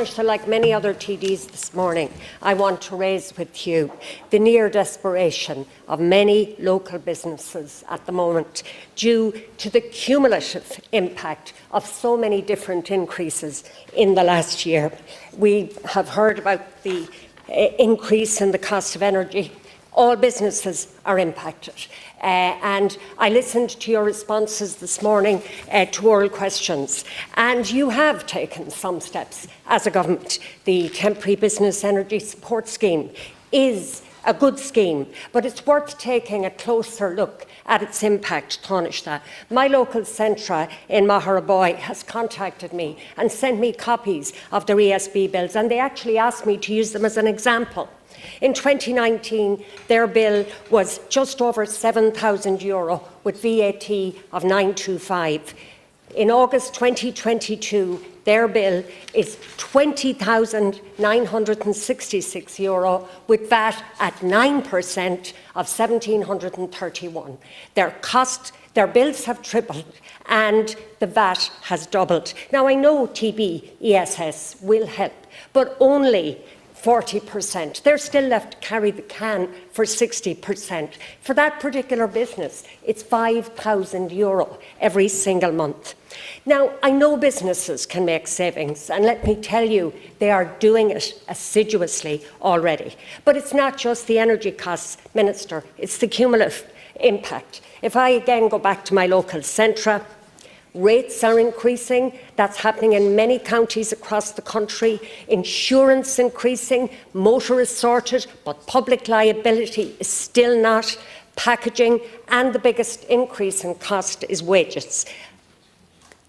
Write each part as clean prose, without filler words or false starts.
Taoiseach, like many other TDs this morning, I want to raise with you the near desperation of many local businesses at the moment due to the cumulative impact of so many different increases in the last year. We have heard about the increase in the cost of energy. All businesses are impacted. And I listened to your responses this morning to oral questions, and you have taken some steps as a government. The Temporary Business Energy Support Scheme is a good scheme, but it's worth taking a closer look at its impact, Taoiseach. My local Centra in Maharaboy has contacted me and sent me copies of their ESB bills, and they actually asked me to use them as an example. In 2019, their bill was just over €7,000 with VAT of 925. In August 2022, their bill is €20,966 with VAT at 9% of 1,731. Their bills have tripled and the VAT has doubled. Now, I know TB-ESS will help, but only 40%. They're still left to carry the can for 60%. For that particular business, it's €5,000 every single month. Now, I know businesses can make savings, and let me tell you, they are doing it assiduously already. But it's not just the energy costs, Minister, it's the cumulative impact. If I again go back to my local Centra, rates are increasing. That's happening in many counties across the country. Insurance increasing, motorists sorted, but public liability is still not. Packaging, and the biggest increase in cost is wages.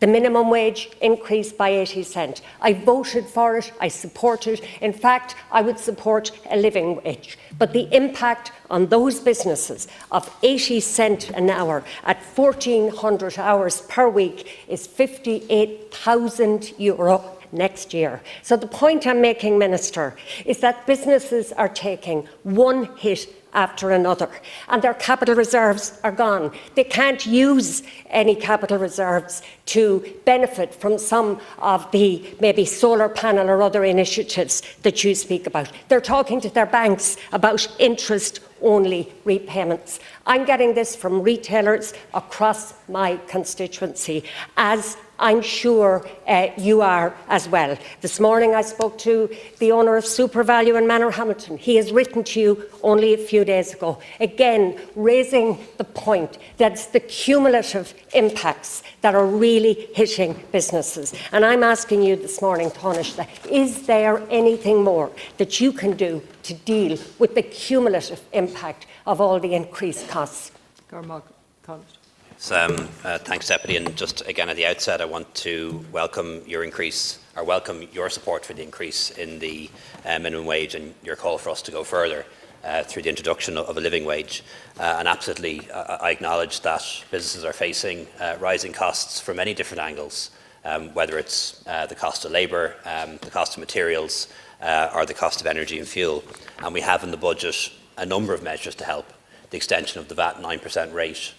The minimum wage increased by 80 cents. I voted for it, I support it. In fact, I would support a living wage. But the impact on those businesses of 80 cents an hour at 1,400 hours per week is €58,000 next year. So the point I'm making, Minister, is that businesses are taking one hit after another, and their capital reserves are gone. They can't use any capital reserves to benefit from some of the maybe solar panel or other initiatives that you speak about. They're talking to their banks about interest-only repayments. I'm getting this from retailers across my constituency, as I'm sure you are as well. This morning I spoke to the owner of SuperValue in Manorhamilton. He has written to you only a few days ago, again raising the point that it's the cumulative impacts that are really hitting businesses. And I'm asking you this morning, Taoiseach, is there anything more that you can do to deal with the cumulative impact of all the increased costs? Thanks, Deputy. And just again at the outset, I want to welcome your support for the increase in the minimum wage and your call for us to go further through the introduction of a living wage. And absolutely, I acknowledge that businesses are facing rising costs from many different angles, whether it's the cost of labour, the cost of materials, or the cost of energy and fuel. And we have in the budget a number of measures to help. The extension of the VAT 9% rate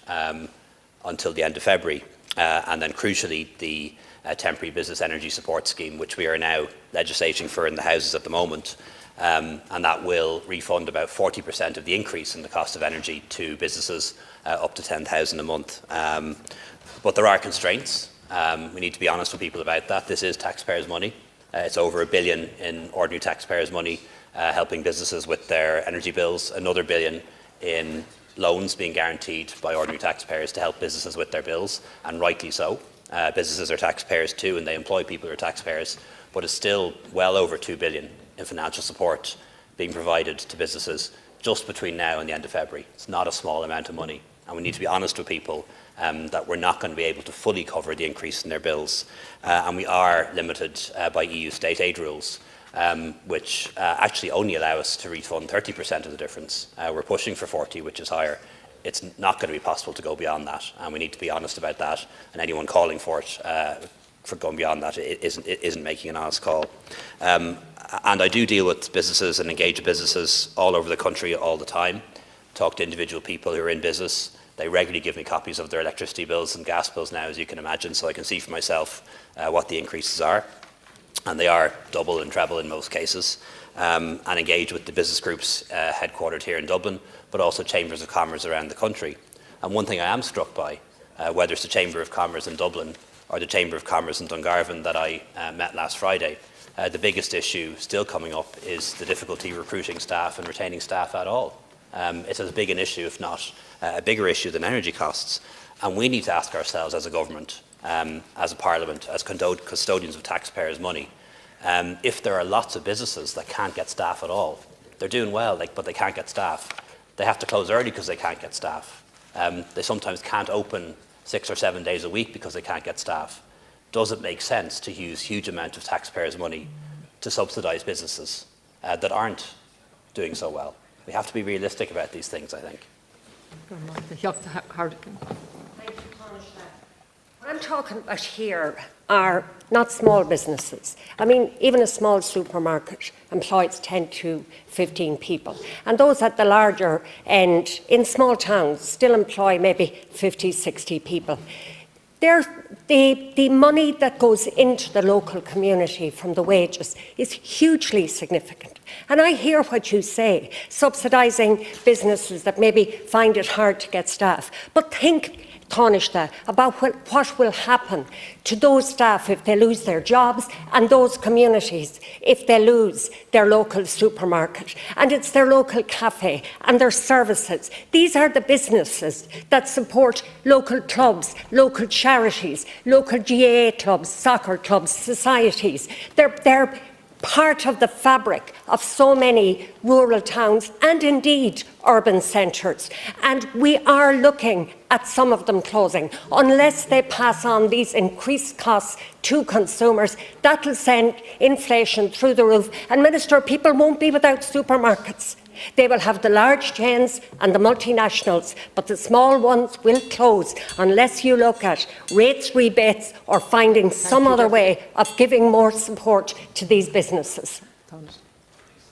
until the end of February, and then crucially the Temporary Business Energy Support Scheme, which we are now legislating for in the Houses at the moment, and that will refund about 40% of the increase in the cost of energy to businesses up to $10,000 a month. But there are constraints. We need to be honest with people about that. This is taxpayers' money. It's over $1 billion in ordinary taxpayers' money helping businesses with their energy bills, another $1 billion in loans being guaranteed by ordinary taxpayers to help businesses with their bills, and rightly so. Businesses are taxpayers too, and they employ people who are taxpayers, but it's still well over $2 billion in financial support being provided to businesses just between now and the end of February. It's not a small amount of money, and we need to be honest with people that we're not going to be able to fully cover the increase in their bills, and we are limited by EU state aid rules. Which actually only allow us to refund 30% of the difference. We're pushing for 40, which is higher. It's not going to be possible to go beyond that, and we need to be honest about that. And anyone calling for it, for going beyond that, isn't making an honest call. And I do deal with businesses and engage with businesses all over the country all the time. Talk to individual people who are in business. They regularly give me copies of their electricity bills and gas bills now, as you can imagine, so I can see for myself what the increases are. and they are double and treble in most cases, and engage with the business groups headquartered here in Dublin, but also chambers of commerce around the country. And one thing I am struck by, whether it's the Chamber of Commerce in Dublin or the Chamber of Commerce in Dungarvan that I met last Friday, the biggest issue still coming up is the difficulty recruiting staff and retaining staff at all. It's as big an issue, if not a bigger issue, than energy costs. And we need to ask ourselves as a government, as a parliament, as custodians of taxpayers' money, if there are lots of businesses that can't get staff at all. They're doing well, but they can't get staff. They have to close early because they can't get staff. They sometimes can't open 6 or 7 days a week because they can't get staff. Does it make sense to use huge amounts of taxpayers' money to subsidise businesses that aren't doing so well? We have to be realistic about these things, I think. What I'm talking about here are not small businesses. I mean, even a small supermarket employs 10 to 15 people. And those at the larger end, in small towns, still employ maybe 50, 60 people. The money that goes into the local community from the wages is hugely significant. And I hear what you say, subsidising businesses that maybe find it hard to get staff. But think, Taoiseach, about what will happen to those staff if they lose their jobs, and those communities if they lose their local supermarket, and it's their local cafe and their services. These are the businesses that support local clubs, local charities, local GAA clubs, soccer clubs, societies. They're part of the fabric of so many rural towns and indeed urban centres. And we are looking at some of them closing. Unless they pass on these increased costs to consumers, that will send inflation through the roof. And Minister, people won't be without supermarkets. They will have the large chains and the multinationals, but the small ones will close unless you look at rates, rebates, or finding some other way of giving more support to these businesses.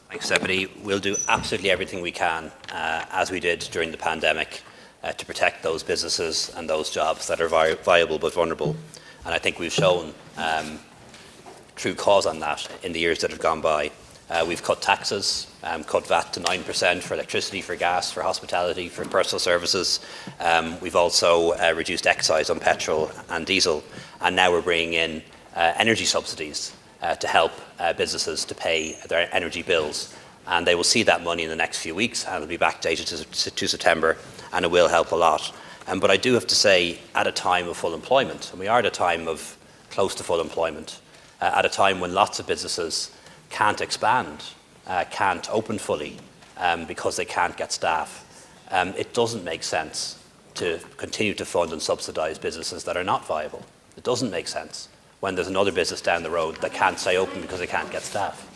Thanks, Deputy. We'll do absolutely everything we can, as we did during the pandemic, to protect those businesses and those jobs that are viable but vulnerable. And I think we've shown true cause on that in the years that have gone by. We've cut taxes, cut VAT to 9% for electricity, for gas, for hospitality, for personal services. We've also reduced excise on petrol and diesel, and now we're bringing in energy subsidies to help businesses to pay their energy bills. And they will see that money in the next few weeks, and it'll be backdated to September, and it will help a lot. But I do have to say, at a time of full employment, and we are at a time of close to full employment, at a time when lots of businesses can't expand, can't open fully because they can't get staff, it doesn't make sense to continue to fund and subsidise businesses that are not viable. It doesn't make sense when there's another business down the road that can't stay open because they can't get staff.